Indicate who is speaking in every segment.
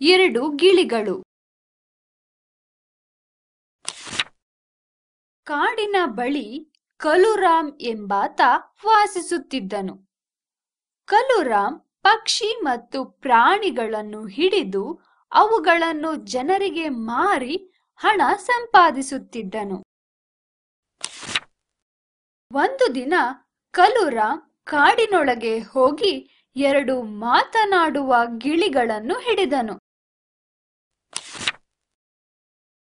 Speaker 1: ಎರಡು ಗಿಳಿಗಳು. ಕಾಡಿನ ಬಳಿ ಕಲುರಾಮ್ ಎಂಬಾತ ವಾಸಿಸುತ್ತಿದ್ದನು. ಕಲುರಾಮ್ ಪಕ್ಷಿ ಮತ್ತು ಪ್ರಾಣಿಗಳನ್ನು ಹಿಡಿದು ಅವುಗಳನ್ನು ಜನರಿಗೆ ಮಾರಿ ಹಣ ಸಂಪಾದಿಸುತ್ತಿದ್ದನು. ಒಂದು ದಿನ ಕಲುರಾಮ್ ಕಾಡಿನೊಳಗೆ ಹೋಗಿ ಎರಡು ಮಾತನಾಡುವ ಗಿಳಿಗಳನ್ನು ಹಿಡಿದನು.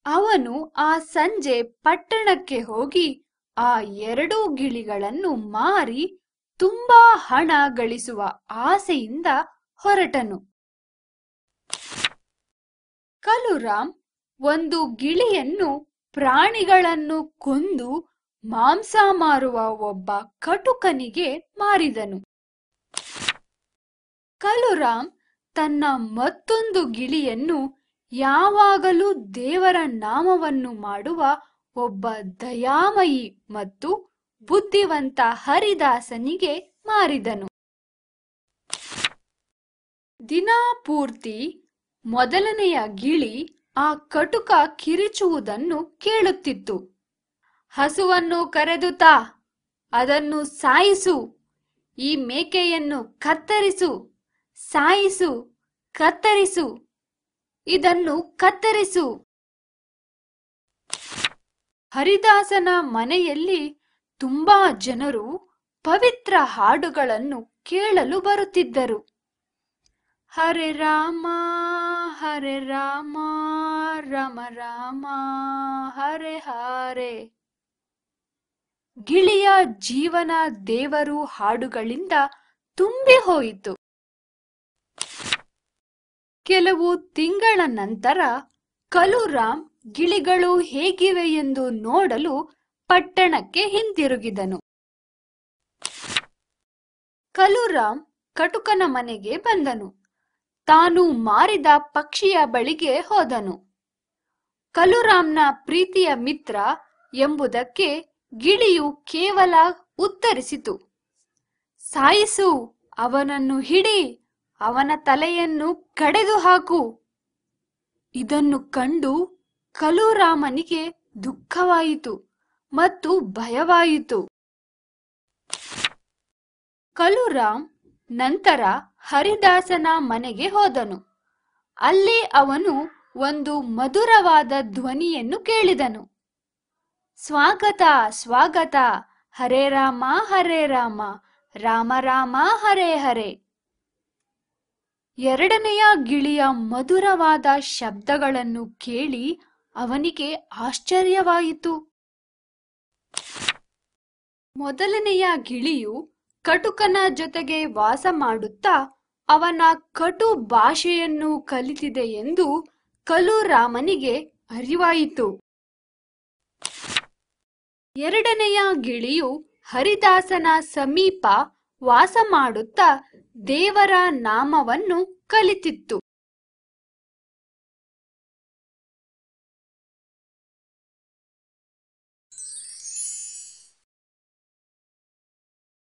Speaker 1: ಅವನು ಆ ಸಂಜೆ ಪಟ್ಟಣಕ್ಕೆ ಹೋಗಿ ಆ ಎರಡೂ ಗಿಳಿಗಳನ್ನು ಮಾರಿ ತುಂಬಾ ಹಣ ಗಳಿಸುವ ಆಸೆಯಿಂದ ಹೊರಟನು. ಕಲುರಾಮ್ ಒಂದು ಗಿಳಿಯನ್ನು ಪ್ರಾಣಿಗಳನ್ನು ಕೊಂದು ಮಾಂಸ ಮಾರುವ ಒಬ್ಬ ಕಟುಕನಿಗೆ ಮಾರಿದನು. ಕಲುರಾಮ್ ತನ್ನ ಮತ್ತೊಂದು ಗಿಳಿಯನ್ನು ಯಾವಾಗಲೂ ದೇವರ ನಾಮವನ್ನು ಮಾಡುವ ಒಬ್ಬ ದಯಾಮಯಿ ಮತ್ತು ಬುದ್ಧಿವಂತ ಹರಿದಾಸನಿಗೆ ಮಾರಿದನು. ದಿನಪೂರ್ತಿ ಮೊದಲನೆಯ ಗಿಳಿ ಆ ಕಟುಕ ಕಿರಿಚುವುದನ್ನು ಕೇಳುತ್ತಿತ್ತು. ಹಸುವನ್ನು ಕರೆದು ತಾ, ಅದನ್ನು ಸಾಯಿಸು, ಈ ಮೇಕೆಯನ್ನು ಕತ್ತರಿಸು, ಸಾಯಿಸು, ಕತ್ತರಿಸು, ಇದನ್ನು ಕತ್ತರಿಸು. ಹರಿದಾಸನ ಮನೆಯಲ್ಲಿ ತುಂಬಾ ಜನರು ಪವಿತ್ರ ಹಾಡುಗಳನ್ನು ಕೇಳಲು ಬರುತ್ತಿದ್ದರು. ಹರೆ ರಾಮ ಹರೆ ರಾಮ ರಾಮ ರಾಮ ಹರೆ ಹರೆ. ಗಿಳಿಯ ಜೀವನ ದೇವರು ಹಾಡುಗಳಿಂದ ತುಂಬಿ ಹೋಯಿತು. ಕೆಲವು ತಿಂಗಳ ನಂತರ ಕಲುರಾಮ್ ಗಿಳಿಗಳು ಹೇಗಿವೆ ಎಂದು ನೋಡಲು ಪಟ್ಟಣಕ್ಕೆ ಹಿಂತಿರುಗಿದನು. ಕಲುರಾಮ್ ಕಟುಕನ ಮನೆಗೆ ಬಂದನು. ತಾನು ಮಾರಿದ ಪಕ್ಷಿಯ ಬಳಿಗೆ ಹೋದನು. ಕಲುರಾಮ್ನ ಪ್ರೀತಿಯ ಮಿತ್ರ ಎಂಬುದಕ್ಕೆ ಗಿಳಿಯು ಕೇವಲ ಉತ್ತರಿಸಿತು, ಸಾಯಿಸು, ಅವನನ್ನು ಹಿಡಿ, ಅವನ ತಲೆಯನ್ನು ಕಡೆದು ಹಾಕು. ಇದನ್ನು ಕಂಡು ಕಲುರಾಮನಿಗೆ ದುಃಖವಾಯಿತು ಮತ್ತು ಭಯವಾಯಿತು. ಕಲುರಾಮ್ ನಂತರ ಹರಿದಾಸನ ಮನೆಗೆ ಹೋದನು. ಅಲ್ಲಿ ಅವನು ಒಂದು ಮಧುರವಾದ ಧ್ವನಿಯನ್ನು ಕೇಳಿದನು. ಸ್ವಾಗತ ಸ್ವಾಗತ, ಹರೇ ರಾಮ ಹರೇ ರಾಮ ರಾಮ ರಾಮ ಹರೇ ಹರೇ. ಎರಡನೆಯ ಗಿಳಿಯ ಮಧುರವಾದ ಶಬ್ದಗಳನ್ನು ಕೇಳಿ ಅವನಿಗೆ ಆಶ್ಚರ್ಯವಾಯಿತು. ಮೊದಲನೆಯ ಗಿಳಿಯು ಕಟುಕನ ಜೊತೆಗೆ ವಾಸ ಮಾಡುತ್ತಾ ಅವನ ಕಟು ಭಾಷೆಯನ್ನು ಕಲಿತಿದೆ ಎಂದು ಕಲುರಾಮನಿಗೆ ಅರಿವಾಯಿತು. ಎರಡನೆಯ ಗಿಳಿಯು ಹರಿದಾಸನ ಸಮೀಪ ವಾಸ ಮಾಡುತ್ತಾ ದೇವರ ನಾಮವನ್ನು ಕಲಿತಿತ್ತು.